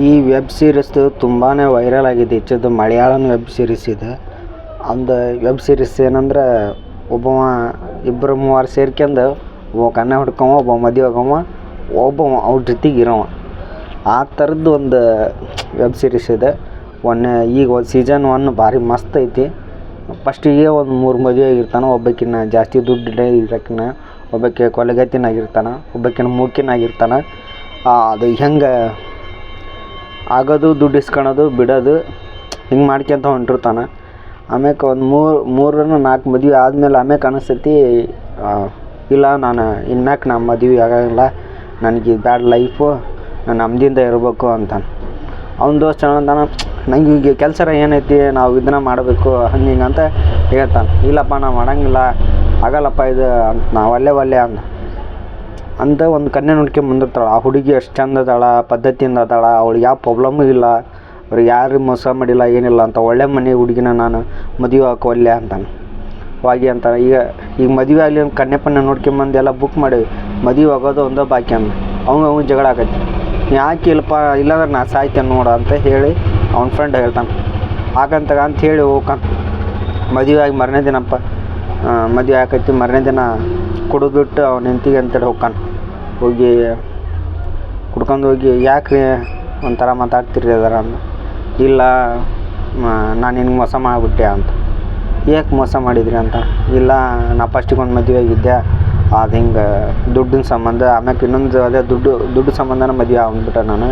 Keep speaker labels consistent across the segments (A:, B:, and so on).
A: ಈ ವೆಬ್ ಸೀರೀಸ್ದು ತುಂಬಾ ವೈರಲ್ ಆಗಿದೆ. ಇದು ಮಲಯಾಳಂ ವೆಬ್ ಸೀರೀಸ್ ಇದು. ಒಂದು ವೆಬ್ ಸೀರೀಸ್ ಏನಂದ್ರೆ ಒಬ್ಬವ ಇಬ್ಬರು ಮೂವರು ಸೇರ್ಕೊಂಡು ಒಬ್ಬ ಕನ್ಯೆ ಹುಡ್ಕವ, ಒಬ್ಬ ಮದುವೆ ಆಗವ, ಒಬ್ಬವ ಅವ್ರ ಜೊತೆಗೆ ಇರೋವ. ಆ ಥರದ್ದು ಒಂದು ವೆಬ್ ಸೀರೀಸ್ ಇದೆ. ಈಗ ಒಂದು ಸೀಸನ್ 1 ಭಾರಿ ಮಸ್ತ್ ಐತಿ. ಫಸ್ಟಿಗೆ ಒಂದು 3 ಮದುವೆ ಆಗಿರ್ತಾನೆ. ಒಬ್ಬಾಕಿನ್ನ ಜಾಸ್ತಿ ದುಡ್ಡು ಇರೋಕಿನ್ನ, ಒಬ್ಬಾಕೆ ಕೊಲೆಗತ್ತಿನಾಗಿರ್ತಾನೆ, ಒಬ್ಬಾಕಿನ ಮೂಕಿನಾಗಿರ್ತಾನೆ. ಅದು ಹೆಂಗೆ ಆಗೋದು, ದುಡ್ಡು ಇಸ್ಕೊಳೋದು, ಬಿಡೋದು, ಹಿಂಗೆ ಮಾಡ್ಕೊಂತ ಹೊಂಟಿರ್ತಾನೆ. ಆಮ್ಯಾಕೆ ಒಂದು 3-4 ಮದುವೆ ಆದಮೇಲೆ ಆಮ್ಯಾಕೆ ಅನಿಸ್ತೈತಿ, ಇಲ್ಲ ನಾನು ಇನ್ಮ್ಯಾಕೆ ನಮ್ಮ ಮದುವೆ ಆಗೋಂಗಿಲ್ಲ, ನನಗೆ ಬ್ಯಾಡ್ ಲೈಫು, ನಾನು ನೆಮ್ಮದಿಯಿಂದ ಇರಬೇಕು ಅಂತಾನೆ. ಅವ್ನ ದೋಸ್ತ ಅಂತಾನೆ, ನಂಗೆ ಈಗ ಕೆಲಸ ಏನೈತಿ, ನಾವು ಇದನ್ನ ಮಾಡಬೇಕು ಹಂಗೆ ಹಿಂಗೆ ಅಂತ ಹೇಳ್ತಾನೆ. ಇಲ್ಲಪ್ಪ ನಾವು ಮಾಡೋಂಗಿಲ್ಲ, ಆಗಲ್ಲಪ್ಪ ಇದು ಅಂತ, ನಾವು ಒಲ್ಲೆ ಅಂತ ಒಂದು ಕನ್ಯೆ ನೋಡ್ಕೊಂಡು ಬಂದಿರ್ತಾಳೆ. ಆ ಹುಡುಗಿ ಎಷ್ಟು ಚಂದ ಅದಾಳ, ಪದ್ಧತಿಯಿಂದ ಅದಾಳ, ಅವಳಿಗೆ ಯಾವ ಪ್ರಾಬ್ಲಮ್ಮು ಇಲ್ಲ, ಅವ್ರಿಗೆ ಯಾರು ಮೋಸ ಮಾಡಿಲ್ಲ, ಏನಿಲ್ಲ ಅಂತ ಒಳ್ಳೆ ಮನೆ ಹುಡುಗಿನ ನಾನು ಮದುವೆ ಹಾಕೋ ಒಲ್ಲೆ ಅಂತಾನೆ. ಅಂತಾನೆ. ಈಗ ಮದುವೆ ಆಗಲಿ ಒಂದು ಕನ್ಯೆ ನೋಡ್ಕೊಂಬಂದು ಎಲ್ಲ ಬುಕ್ ಮಾಡೀವಿ, ಮದುವೆ ಆಗೋದು ಒಂದೋ ಬಾಕಿ ಅಂದ. ಅವ್ನು ಜಗಳ ಆಗೈತಿ. ಯಾಕೆ ಇಲ್ಲಪ್ಪ, ಇಲ್ಲಾಂದ್ರೆ ನಾ ಸಾಯ್ತೇನೆ ನೋಡು ಅಂತ ಹೇಳಿ ಅವ್ನ ಫ್ರೆಂಡ್ ಹೇಳ್ತಾನೆ. ಹಾಗಂತ ಹೇಳಿ ಹೋಗ್ತಾನೆ. ಮದುವೆ ಆಗಿ ಮರನೇ ದಿನಪ್ಪ ಮದುವೆ ಆಕೈತಿ. ಮರನೇ ದಿನ ಕುಡಿದ್ಬಿಟ್ಟು ಅವ್ನ ಹೆಂಡತಿಗೆ ಅಂತೇಳಿ ಹೋಗ್ತಾನೆ. ಹೋಗಿ ಕುಡ್ಕೊಂಡು ಹೋಗಿ, ಯಾಕೆ ಒಂಥರ ಮಾತಾಡ್ತಿರಿ ಅದರ ಅಂದ. ಇಲ್ಲ ನಾನು ನಿನ್ಗೆ ಮೋಸ ಮಾಡಿಬಿಟ್ಟೆ ಅಂತ. ಯಾಕೆ ಮೋಸ ಮಾಡಿದ್ರಿ ಅಂತ. ಇಲ್ಲ ನಾ ಫಸ್ಟಿಗೆ ಒಂದು ಮದುವೆ ಆಗಿದ್ದೆ, ಅದು ಹಿಂಗೆ ದುಡ್ಡಿನ ಸಂಬಂಧ, ಆಮ್ಯಾಕೆ ಇನ್ನೊಂದು ಅದೇ ದುಡ್ಡು ಸಂಬಂಧನ ಮದುವೆ ಆಗ್ಬಿಟ್ಟೆ ನಾನು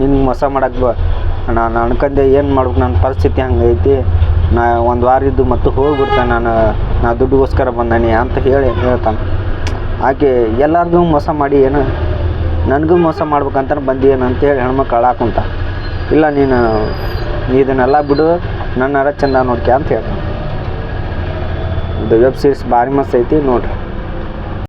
A: ನಿನ್ಗೆ ಮೋಸ ಮಾಡೋಕ್ಕೆ ನಾನು ಅನ್ಕೊಂಡೆ, ಏನು ಮಾಡ್ಬೇಕು, ನನ್ನ ಪರಿಸ್ಥಿತಿ ಹಂಗೈತಿ, ನಾ ಒಂದು ವಾರ ಇದ್ದು ಮತ್ತೆ ಹೋಗ್ಬಿಡ್ತೇನೆ, ನಾ ದುಡ್ಡಿಗೋಸ್ಕರ ಬಂದಾನೆ ಅಂತ ಹೇಳ್ತಾನೆ. ಆಕೆ ಎಲ್ಲರಿಗೂ ಮೋಸ ಮಾಡಿ ಏನು ನನಗೂ ಮೋಸ ಮಾಡ್ಬೇಕಂತ ಬಂದೇನು ಅಂತೇಳಿ ಹೆಣ್ಮಕ್ಳು ಅಳಾಕುಂತ. ಇಲ್ಲ ನೀನು ಇದನ್ನೆಲ್ಲ ಬಿಡು, ನನ್ನರ ಚಂದ ನೋಡ್ಕೆ ಅಂತ ಹೇಳ್ತಾನೆ. ಇದು ವೆಬ್ ಸೀರೀಸ್ ಭಾರಿ ಮಸ್ತ್ ಐತಿ, ನೋಡ್ರಿ.